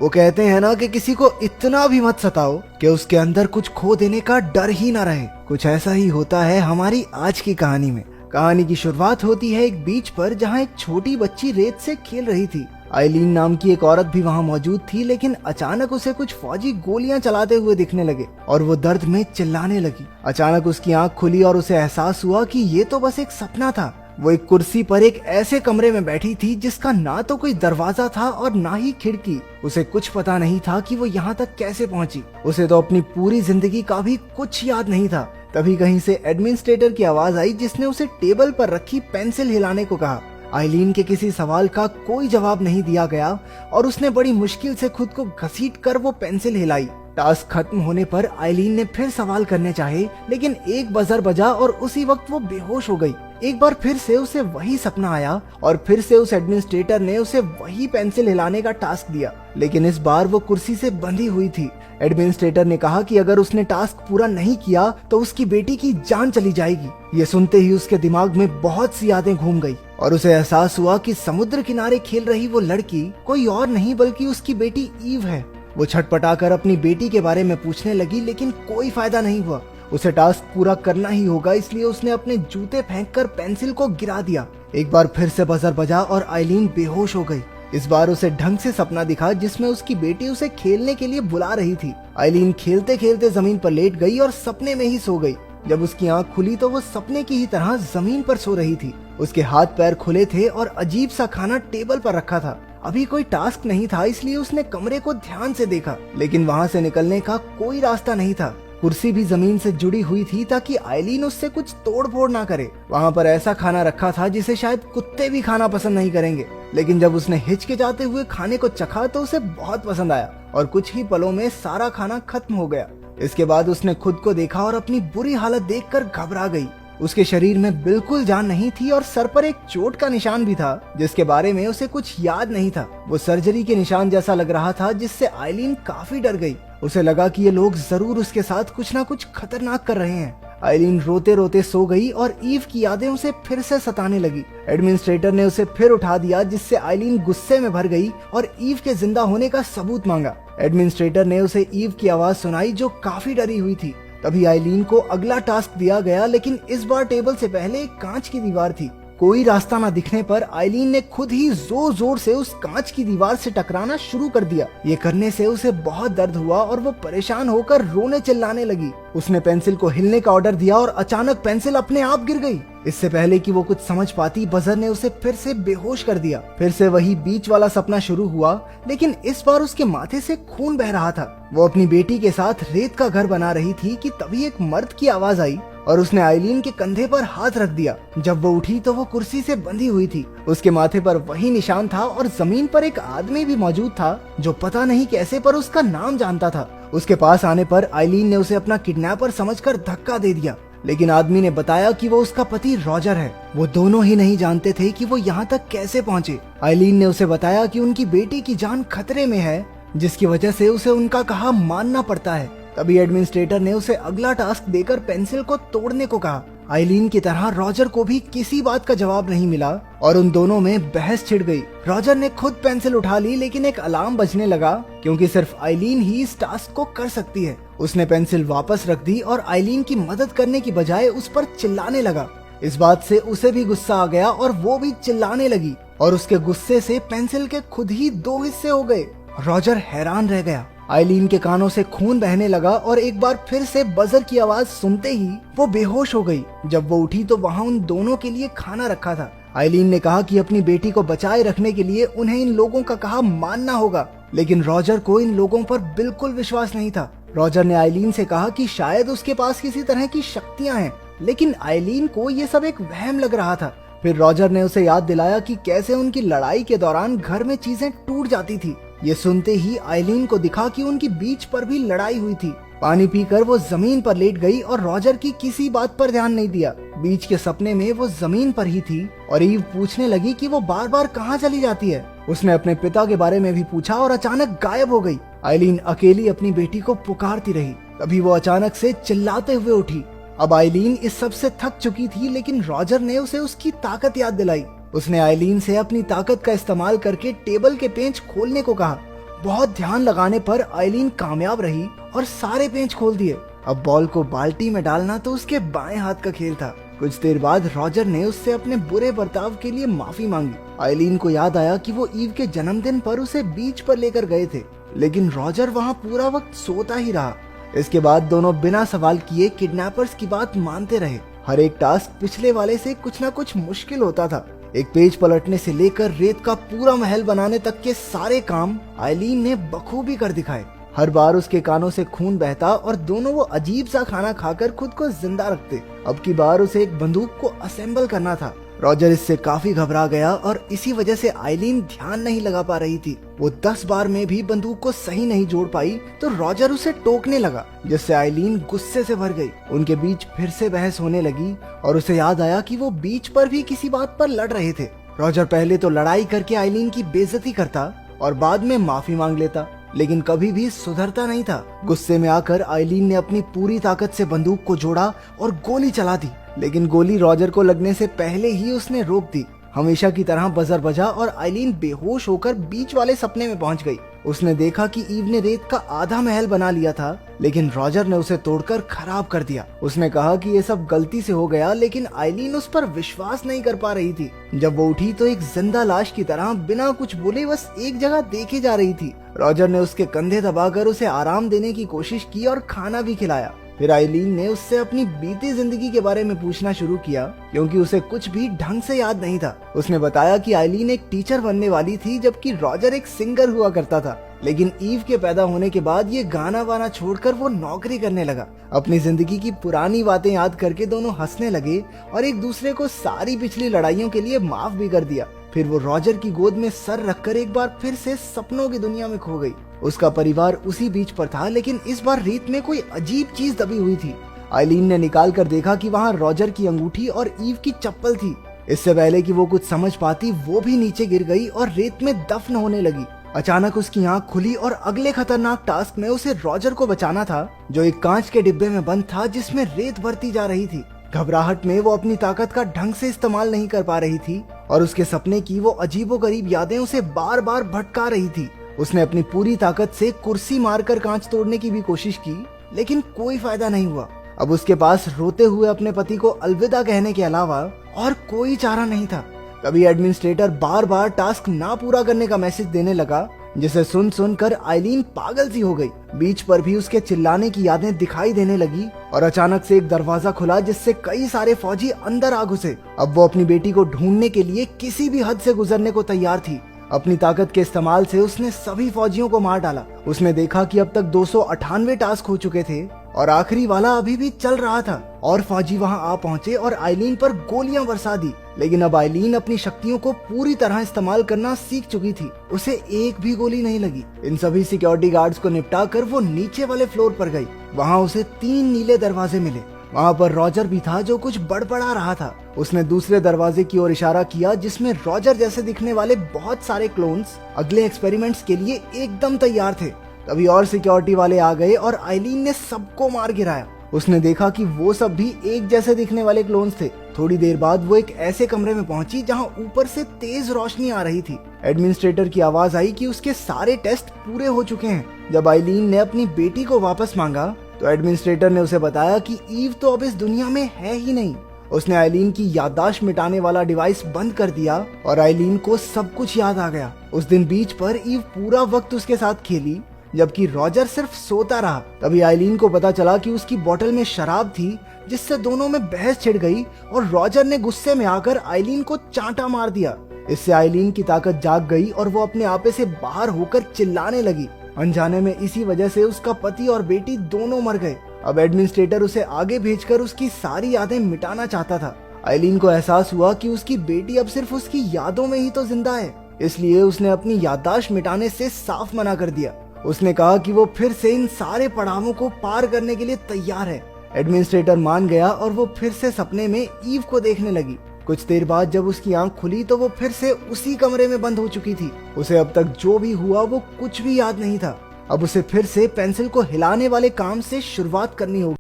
वो कहते हैं ना कि किसी को इतना भी मत सताओ कि उसके अंदर कुछ खो देने का डर ही ना रहे। कुछ ऐसा ही होता है हमारी आज की कहानी में। कहानी की शुरुआत होती है एक बीच पर, जहाँ एक छोटी बच्ची रेत से खेल रही थी। आइलीन नाम की एक औरत भी वहाँ मौजूद थी, लेकिन अचानक उसे कुछ फौजी गोलियां चलाते हुए दिखने लगे और वो दर्द में चिल्लाने लगी। अचानक उसकी आंख खुली और उसे एहसास हुआ कि ये तो बस एक सपना था। वो एक कुर्सी पर एक ऐसे कमरे में बैठी थी जिसका ना तो कोई दरवाजा था और ना ही खिड़की। उसे कुछ पता नहीं था कि वो यहाँ तक कैसे पहुँची। उसे तो अपनी पूरी जिंदगी का भी कुछ याद नहीं था। तभी कहीं से एडमिनिस्ट्रेटर की आवाज आई, जिसने उसे टेबल पर रखी पेंसिल हिलाने को कहा। आइलीन के किसी सवाल का कोई जवाब नहीं दिया गया और उसने बड़ी मुश्किल से खुद को घसीटकर वो पेंसिल हिलाई। टास्क खत्म होने पर आइलीन ने फिर सवाल करने चाहे, लेकिन एक बजर बजा और उसी वक्त वो बेहोश हो गई। एक बार फिर से उसे वही सपना आया और फिर से उस एडमिनिस्ट्रेटर ने उसे वही पेंसिल हिलाने का टास्क दिया, लेकिन इस बार वो कुर्सी से बंधी हुई थी। एडमिनिस्ट्रेटर ने कहा कि अगर उसने टास्क पूरा नहीं किया तो उसकी बेटी की जान चली जाएगी। ये सुनते ही उसके दिमाग में बहुत सी यादें घूम गई और उसे एहसास हुआ कि समुद्र किनारे खेल रही वो लड़की कोई और नहीं बल्कि उसकी बेटी ईव है। वो छटपटाकर अपनी बेटी के बारे में पूछने लगी, लेकिन कोई फायदा नहीं हुआ। उसे टास्क पूरा करना ही होगा, इसलिए उसने अपने जूते फेंककर पेंसिल को गिरा दिया। एक बार फिर से बजर बजा और आइलीन बेहोश हो गई। इस बार उसे ढंग से सपना दिखा जिसमें उसकी बेटी उसे खेलने के लिए बुला रही थी। आइलीन खेलते खेलते जमीन पर लेट गई और सपने में ही सो गई। जब उसकी आंख खुली तो वो सपने की ही तरह जमीन पर सो रही थी। उसके हाथ पैर खुले थे और अजीब सा खाना टेबल पर रखा था। अभी कोई टास्क नहीं था, इसलिए उसने कमरे को ध्यान से देखा, लेकिन वहाँ से निकलने का कोई रास्ता नहीं था। कुर्सी भी जमीन से जुड़ी हुई थी ताकि आइलीन उससे कुछ तोड़ फोड़ ना करे। वहाँ पर ऐसा खाना रखा था जिसे शायद कुत्ते भी खाना पसंद नहीं करेंगे, लेकिन जब उसने हिचकिचाते हुए खाने को चखा तो उसे बहुत पसंद आया और कुछ ही पलों में सारा खाना खत्म हो गया। इसके बाद उसने खुद को देखा और अपनी बुरी हालत देखकर घबरा गई। उसके शरीर में बिल्कुल जान नहीं थी और सर पर एक चोट का निशान भी था जिसके बारे में उसे कुछ याद नहीं था। वो सर्जरी के निशान जैसा लग रहा था, जिससे आइलीन काफी डर गई। उसे लगा कि ये लोग जरूर उसके साथ कुछ ना कुछ खतरनाक कर रहे हैं। आइलीन रोते रोते सो गई और ईव की यादें उसे फिर से सताने लगी। एडमिनिस्ट्रेटर ने उसे फिर उठा दिया, जिससे आइलीन गुस्से में भर गई और ईव के जिंदा होने का सबूत मांगा। एडमिनिस्ट्रेटर ने उसे ईव की आवाज सुनाई जो काफी डरी हुई थी। तभी आइलीन को अगला टास्क दिया गया, लेकिन इस बार टेबल से पहले एक कांच की दीवार थी। कोई रास्ता न दिखने पर आइलीन ने खुद ही जोर जोर से उस कांच की दीवार से टकराना शुरू कर दिया। ये करने से उसे बहुत दर्द हुआ और वो परेशान होकर रोने चिल्लाने लगी। उसने पेंसिल को हिलने का ऑर्डर दिया और अचानक पेंसिल अपने आप गिर गई। इससे पहले कि वो कुछ समझ पाती, बजर ने उसे फिर से बेहोश कर दिया। फिर से वही बीच वाला सपना शुरू हुआ, लेकिन इस बार उसके माथे से खून बह रहा था। वो अपनी बेटी के साथ रेत का घर बना रही थी कि तभी एक मर्द की आवाज आई और उसने आइलीन के कंधे पर हाथ रख दिया। जब वो उठी तो वो कुर्सी से बंधी हुई थी। उसके माथे पर वही निशान था और जमीन पर एक आदमी भी मौजूद था जो पता नहीं कैसे पर उसका नाम जानता था। उसके पास आने पर आइलीन ने उसे अपना किडनैपर समझकर धक्का दे दिया, लेकिन आदमी ने बताया कि वो उसका पति रॉजर है। वो दोनों ही नहीं जानते थे कि वो यहाँ तक कैसे पहुँचे। आइलीन ने उसे बताया कि उनकी बेटी की जान खतरे में है, जिसकी वजह से उसे उनका कहा मानना पड़ता है। तभी एडमिनिस्ट्रेटर ने उसे अगला टास्क देकर पेंसिल को तोड़ने को कहा। आइलीन की तरह रॉजर को भी किसी बात का जवाब नहीं मिला और उन दोनों में बहस छिड़ गई। रॉजर ने खुद पेंसिल उठा ली, लेकिन एक अलार्म बजने लगा क्योंकि सिर्फ आइलीन ही इस टास्क को कर सकती है। उसने पेंसिल वापस रख दी और आइलीन की मदद करने की बजाय उस पर चिल्लाने लगा। इस बात से उसे भी गुस्सा आ गया और वो भी चिल्लाने लगी और उसके गुस्से से पेंसिल के खुद ही 2 हिस्से हो गए। रॉजर हैरान रह गया। आइलीन के कानों से खून बहने लगा और एक बार फिर से बजर की आवाज सुनते ही वो बेहोश हो गई। जब वो उठी तो वहाँ उन दोनों के लिए खाना रखा था। आइलीन ने कहा कि अपनी बेटी को बचाए रखने के लिए उन्हें इन लोगों का कहा मानना होगा, लेकिन रॉजर को इन लोगों पर बिल्कुल विश्वास नहीं था। रॉजर ने आइलीन से कहा कि शायद उसके पास किसी तरह की शक्तियां हैं, लेकिन आइलीन को ये सब एक वहम लग रहा था। फिर रॉजर ने उसे याद दिलाया कि कैसे उनकी लड़ाई के दौरान घर में चीजें टूट जाती थी। ये सुनते ही आइलीन को दिखा कि उनकी बीच पर भी लड़ाई हुई थी। पानी पीकर वो जमीन पर लेट गई और रॉजर की किसी बात पर ध्यान नहीं दिया। बीच के सपने में वो जमीन पर ही थी और ईव पूछने लगी कि वो बार बार कहाँ चली जाती है। उसने अपने पिता के बारे में भी पूछा और अचानक गायब हो गई। आइलीन अकेली अपनी बेटी को पुकारती रही। तभी वो अचानक से चिल्लाते हुए उठी। अब आइलीन इस सब से थक चुकी थी, लेकिन रॉजर ने उसे उसकी ताकत याद दिलाई। उसने आइलीन से अपनी ताकत का इस्तेमाल करके टेबल के पेंच खोलने को कहा। बहुत ध्यान लगाने पर आइलीन कामयाब रही और सारे पेंच खोल दिए। अब बॉल को बाल्टी में डालना तो उसके बाएं हाथ का खेल था। कुछ देर बाद रॉजर ने उससे अपने बुरे बर्ताव के लिए माफी मांगी। आइलीन को याद आया कि वो ईव के जन्मदिन पर उसे बीच पर लेकर गए थे, लेकिन रॉजर वहाँ पूरा वक्त सोता ही रहा। इसके बाद दोनों बिना सवाल किए किडनैपर्स की बात मानते रहे। हर एक टास्क पिछले वाले से कुछ न कुछ मुश्किल होता था। एक पेज पलटने से लेकर रेत का पूरा महल बनाने तक के सारे काम आइलीन ने बखूबी कर दिखाए। हर बार उसके कानों से खून बहता और दोनों वो अजीब सा खाना खाकर खुद को जिंदा रखते। अब की बार उसे एक बंदूक को असेंबल करना था। रॉजर इससे काफी घबरा गया और इसी वजह से आइलीन ध्यान नहीं लगा पा रही थी। वो 10 बार में भी बंदूक को सही नहीं जोड़ पाई तो रॉजर उसे टोकने लगा, जिससे आइलीन गुस्से से भर गई। उनके बीच फिर से बहस होने लगी और उसे याद आया कि वो बीच पर भी किसी बात पर लड़ रहे थे। रॉजर पहले तो लड़ाई करके आइलीन की बेइज्जती करता और बाद में माफी मांग लेता, लेकिन कभी भी सुधरता नहीं था। गुस्से में आकर आइलीन ने अपनी पूरी ताकत से बंदूक को जोड़ा और गोली चला दी, लेकिन गोली रॉजर को लगने से पहले ही उसने रोक दी। हमेशा की तरह बजर बजा और आइलीन बेहोश होकर बीच वाले सपने में पहुंच गई। उसने देखा कि ईव ने रेत का आधा महल बना लिया था, लेकिन रॉजर ने उसे तोड़कर खराब कर दिया। उसने कहा कि ये सब गलती से हो गया, लेकिन आइलीन उस पर विश्वास नहीं कर पा रही थी। जब वो उठी तो एक जिंदा लाश की तरह बिना कुछ बोले बस एक जगह देखे जा रही थी। रॉजर ने उसके कंधे दबाकर उसे आराम देने की कोशिश की और खाना भी खिलाया। फिर आइलीन ने उससे अपनी बीती जिंदगी के बारे में पूछना शुरू किया, क्योंकि उसे कुछ भी ढंग से याद नहीं था। उसने बताया कि आइलीन एक टीचर बनने वाली थी, जबकि रॉजर एक सिंगर हुआ करता था। लेकिन ईव के पैदा होने के बाद ये गाना वाना छोड़कर वो नौकरी करने लगा। अपनी जिंदगी की पुरानी बातें याद करके दोनों हंसने लगे और एक दूसरे को सारी पिछली लड़ाइयों के लिए माफ भी कर दिया। फिर वो रॉजर की गोद में सर रखकर एक बार फिर से सपनों की दुनिया में खो गई। उसका परिवार उसी बीच पर था, लेकिन इस बार रेत में कोई अजीब चीज दबी हुई थी। आइलीन ने निकाल कर देखा कि वहाँ रॉजर की अंगूठी और ईव की चप्पल थी। इससे पहले कि वो कुछ समझ पाती, वो भी नीचे गिर गई और रेत में दफन होने लगी। अचानक उसकी आंख खुली और अगले खतरनाक टास्क में उसे रॉजर को बचाना था, जो एक कांच के डिब्बे में बंद था जिसमें रेत भरती जा रही थी। घबराहट में वो अपनी ताकत का ढंग से इस्तेमाल नहीं कर पा रही थी और उसके सपने की वो अजीबोगरीब यादें उसे बार बार भटका रही थी। उसने अपनी पूरी ताकत से कुर्सी मारकर कांच तोड़ने की भी कोशिश की, लेकिन कोई फायदा नहीं हुआ। अब उसके पास रोते हुए अपने पति को अलविदा कहने के अलावा और कोई चारा नहीं था। तभी एडमिनिस्ट्रेटर बार बार टास्क ना पूरा करने का मैसेज देने लगा, जिसे सुन कर आइलीन पागल सी हो गई। बीच पर भी उसके चिल्लाने की यादें दिखाई देने लगी और अचानक से एक दरवाजा खुला, जिससे कई सारे फौजी अंदर आ घुसे। अब वो अपनी बेटी को ढूंढने के लिए किसी भी हद से गुजरने को तैयार थी। अपनी ताकत के इस्तेमाल से उसने सभी फौजियों को मार डाला। उसने देखा कि अब तक 298 टास्क हो चुके थे और आखिरी वाला अभी भी चल रहा था। और फौजी वहां आ पहुंचे और आइलीन पर गोलियां बरसा दी, लेकिन अब आइलीन अपनी शक्तियों को पूरी तरह इस्तेमाल करना सीख चुकी थी। उसे एक भी गोली नहीं लगी। इन सभी सिक्योरिटी गार्ड्स को निपटा कर वो नीचे वाले फ्लोर पर गई। वहाँ उसे 3 नीले दरवाजे मिले। वहाँ पर रॉजर भी था, जो कुछ बड़बड़ा रहा था। उसने दूसरे दरवाजे की ओर इशारा किया, जिसमें रॉजर जैसे दिखने वाले बहुत सारे क्लोन्स अगले एक्सपेरिमेंट्स के लिए एकदम तैयार थे। तभी और सिक्योरिटी वाले आ गए और आइलीन ने सबको मार गिराया। उसने देखा कि वो सब भी एक जैसे दिखने वाले क्लोन्स थे। थोड़ी देर बाद वो एक ऐसे कमरे में पहुंची जहां ऊपर से तेज रोशनी आ रही थी। एडमिनिस्ट्रेटर की आवाज आई कि उसके सारे टेस्ट पूरे हो चुके हैं। जब आइलीन ने अपनी बेटी को वापस मांगा तो एडमिनिस्ट्रेटर ने उसे बताया कि ईव तो अब इस दुनिया में है ही नहीं। उसने आइलीन की याददाश्त मिटाने वाला डिवाइस बंद कर दिया और आइलीन को सब कुछ याद आ गया। उस दिन बीच पर ईव पूरा वक्त उसके साथ खेली, जबकि रॉजर सिर्फ सोता रहा। तभी आइलीन को पता चला कि उसकी बोतल में शराब थी, जिससे दोनों में बहस छिड़ गई और रॉजर ने गुस्से में आकर आइलीन को चांटा मार दिया। इससे आइलीन की ताकत जाग गई और वो अपने आपे से बाहर होकर चिल्लाने लगी। अनजाने में इसी वजह से उसका पति और बेटी दोनों मर गए। अब एडमिनिस्ट्रेटर उसे आगे भेजकर उसकी सारी यादें मिटाना चाहता था। आइलीन को एहसास हुआ कि उसकी बेटी अब सिर्फ उसकी यादों में ही तो जिंदा है, इसलिए उसने अपनी याददाश्त मिटाने से साफ मना कर दिया। उसने कहा कि वो फिर से इन सारे पड़ावों को पार करने के लिए तैयार है। एडमिनिस्ट्रेटर मान गया और वो फिर से सपने में ईव को देखने लगी। कुछ देर बाद जब उसकी आंख खुली तो वो फिर से उसी कमरे में बंद हो चुकी थी। उसे अब तक जो भी हुआ वो कुछ भी याद नहीं था। अब उसे फिर से पेंसिल को हिलाने वाले काम से शुरुआत करनी होगी।